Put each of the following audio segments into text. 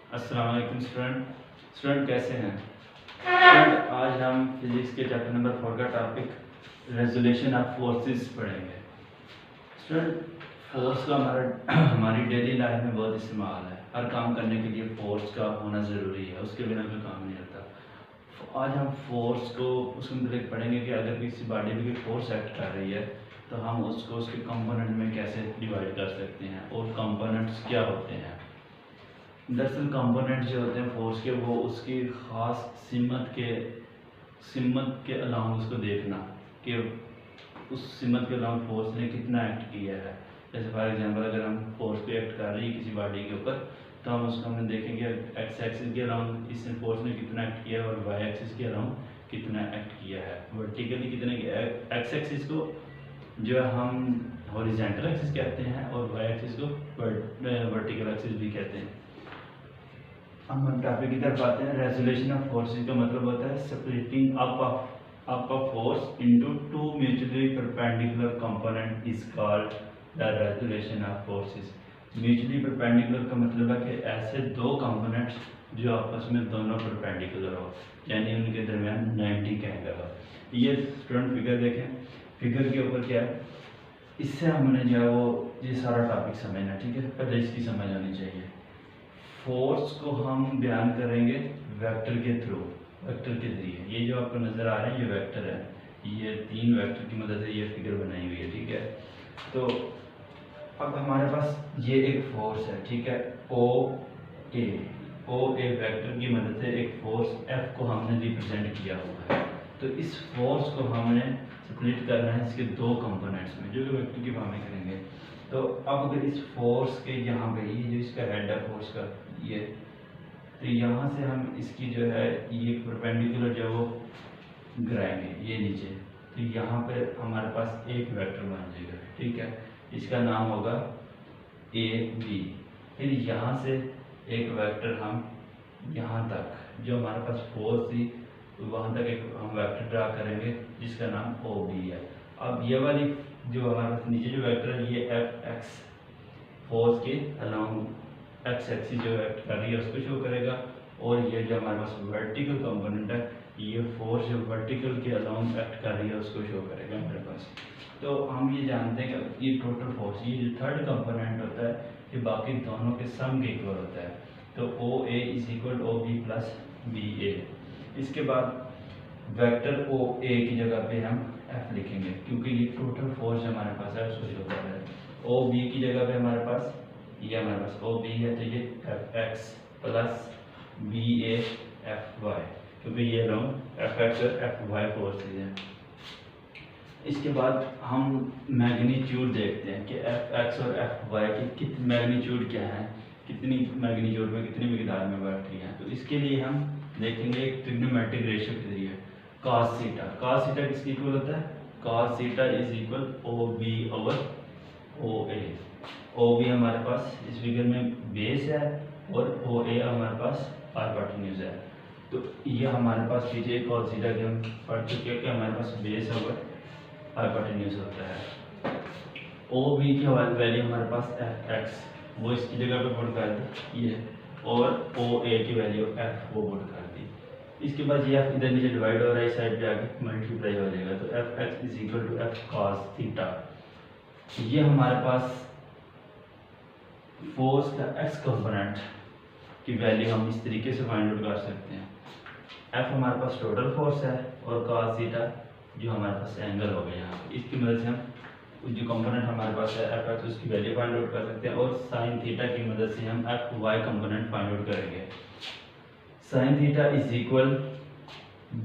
अस्सलाम वालेकुम स्टूडेंट कैसे हैं स्टूडेंट। आज हम फिजिक्स के चैप्टर नंबर 4 का टॉपिक रेजोल्यूशन ऑफ फोर्सेस पढ़ेंगे। स्टूडेंट फोर्स का हमारी डेली लाइफ में बहुत इस्तेमाल है। हर काम करने के लिए फोर्स का होना ज़रूरी है, उसके बिना कोई काम नहीं होता। आज हम फोर्स को उसके मतलब पढ़ेंगे कि अगर किसी बॉडी में कोई फोर्स एक्ट कर रही है तो हम उसको उसके कंपोनेंट में कैसे डिवाइड कर सकते हैं और कंपोनेंट्स क्या होते हैं। दरअसल कंपोनेंट जो होते हैं फोर्स के, वो उसकी ख़ास सिमत के अलाउंग उसको देखना कि उस सिमत के अलाउंग फोर्स ने कितना एक्ट किया है। जैसे फॉर एग्जांपल अगर हम फोर्स को एक्ट कर रही है किसी बॉडी के ऊपर तो हम उसको हमें देखेंगे एक्स एक्सिस के अलाउंग इस फोर्स ने कितना एक्ट किया है और वाई एक्सिस के अलाउंग कितना एक्ट किया है। वर्टिकली कितने एक्स एक्सिस को जो हम हॉरिजॉन्टल एक्सिस कहते हैं और वाई एक्सिस को वर्टिकल एक्सिस भी कहते हैं। हम टॉपिक की तरफ आते हैं। रेजोल्यूशन ऑफ फोर्सेस का मतलब होता है splitting up of force into two mutually perpendicular component is called the resolution of forces. Mutually perpendicular का मतलब है कि ऐसे दो कंपोनेंट्स जो आपस में दोनों परपेंडिकुलर हो, यानी उनके दरमियान 90 एंगल हो। ये स्टूडेंट फिगर देखें, फिगर के ऊपर क्या है, इससे हमने जो है वो ये सारा टॉपिक समझना, ठीक है। पहले इसकी समझ आनी चाहिए। फोर्स को हम बयान करेंगे वेक्टर के थ्रू, वेक्टर के जरिए। ये जो आपको नज़र आ रहे हैं ये वेक्टर है, ये 3 वेक्टर की मदद से ये फिगर बनाई हुई है, ठीक है। तो अब हमारे पास ये एक फोर्स है, ठीक है, ओ ए वेक्टर की मदद से एक फोर्स एफ को हमने रिप्रेजेंट किया हुआ है। तो इस फोर्स को हमने स्प्लिट करना है इसके दो कंपोनेंट्स में, जो कि वेक्टर की फॉर्म में करेंगे। तो अब अगर इस फोर्स के यहाँ पे ये जो इसका हेड है फोर्स का ये, तो यहाँ से हम इसकी जो है ये परपेंडिकुलर जो वो गिराएंगे ये नीचे, तो यहाँ पे हमारे पास एक वेक्टर बन जाएगा, ठीक है। इसका नाम होगा ए बी। फिर यहाँ से एक वेक्टर हम यहाँ तक जो हमारे पास फोर्स थी वहाँ तक एक हम वेक्टर ड्रा करेंगे जिसका नाम ओ बी है। अब ये वाली जो हमारे पास नीचे जो वेक्टर है ये एफ एक्स फोर्स के अलाउंग एक्स एक्सिस जो एक्ट कर रही है उसको शो करेगा, और ये जो हमारे पास वर्टिकल कंपोनेंट है ये फोर्स जो वर्टिकल के अलाउंग एक्ट कर रही है उसको शो करेगा हमारे पास। तो हम ये जानते हैं कि ये टोटल फोर्स, ये जो थर्ड कंपोनेंट होता है ये बाकी दोनों के सम के इक्वल होता है। तो O A is equal O B plus B A. इसके बाद वेक्टर ओ ए की जगह पे हम एफ लिखेंगे क्योंकि ये टोटल फोर्स हमारे पास है उसको शो कर रहा है। ओ बी की जगह पे हमारे पास ओ बी है, तो ये F X plus B A F Y, क्योंकि ये लॉन्ग एफ एक्स और एफ वाई फोर्सेज हैं। इसके बाद हम मैग्नीट्यूड देखते हैं कि एफ एक्स और एफ वाई की मैग्नीट्यूड क्या है, कितनी मैग्नीट्यूड में कितनी मिकदार में बढ़ रही है। तो इसके लिए हम देखेंगे एक ट्रिग्नोमेट्रिक रेशियो के जरिए cos थीटा। cos थीटा किसके इक्वल होता है, cos theta is equal O B over O A. O B हमारे पास इस फिगर में बेस है और ओ ए हमारे पास हाइपोटेन्यूज है। तो ये हमारे पास पीछे cos थीटा के हम पढ़ चुके हैं कि हमारे पास बेस ओवर हाइपोटेन्यूज होता है। ओ बी की वैल्यू हमारे पास एफ एक्स, वो इसकी जगह पे पुट कर दी ये, और ओ ए की वैल्यू एफ वो पुट कर दी। इसके बाद ये एफ इधर नीचे डिवाइड हो रहा है, इस साइड पे आके मल्टीप्लाई हो जाएगा। तो F X is equal to F cos theta. ये हमारे पास फोर्स का एक्स कंपोनेंट की वैल्यू हम इस तरीके से फाइंड आउट कर सकते हैं। एफ हमारे पास टोटल फोर्स है और कॉस थीटा जो हमारे पास एंगल हो गया यहाँ, इसकी मदद से हम जो कंपोनेंट हमारे पास है एफ एक्स उसकी वैल्यू फाइंड आउट कर सकते हैं, और साइन थीटा की मदद से हम F Y component find out करेंगे। Sine theta is equal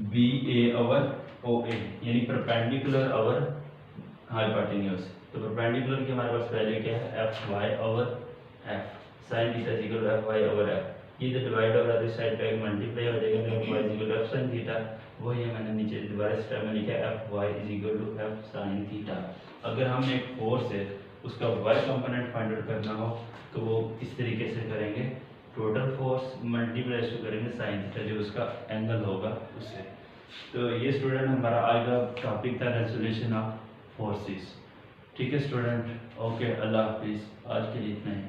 B A over O A, यानी परपेंडिकुलर ओवर हाइपोटेन्यूज। तो परपेंडिकुलर की हमारे पास वैल्यू क्या है, F Y over F. Sine theta is equal to F Y over F. ये तो डिवाइड हो रहा है, इस साइड पे मल्टीप्लाई हो जाएगा, तो y is equal to F sine theta. वही मैंने नीचे दोबारा स्टेप में लिखा है F Y is equal to F sine theta. अगर हम एक फोर्स है उसका y कंपोनेंट फाइंड आउट करना हो तो वो इस तरीके से करेंगे, टोटल फोर्स मल्टीप्लाई करेंगे साइन थीटा जो उसका एंगल होगा उससे। तो ये स्टूडेंट हमारा आज का टॉपिक था रेजोल्यूशन ऑफ फोर्सेस, ठीक है स्टूडेंट। ओके, अल्लाह हाफिज़, आज के लिए इतना ही।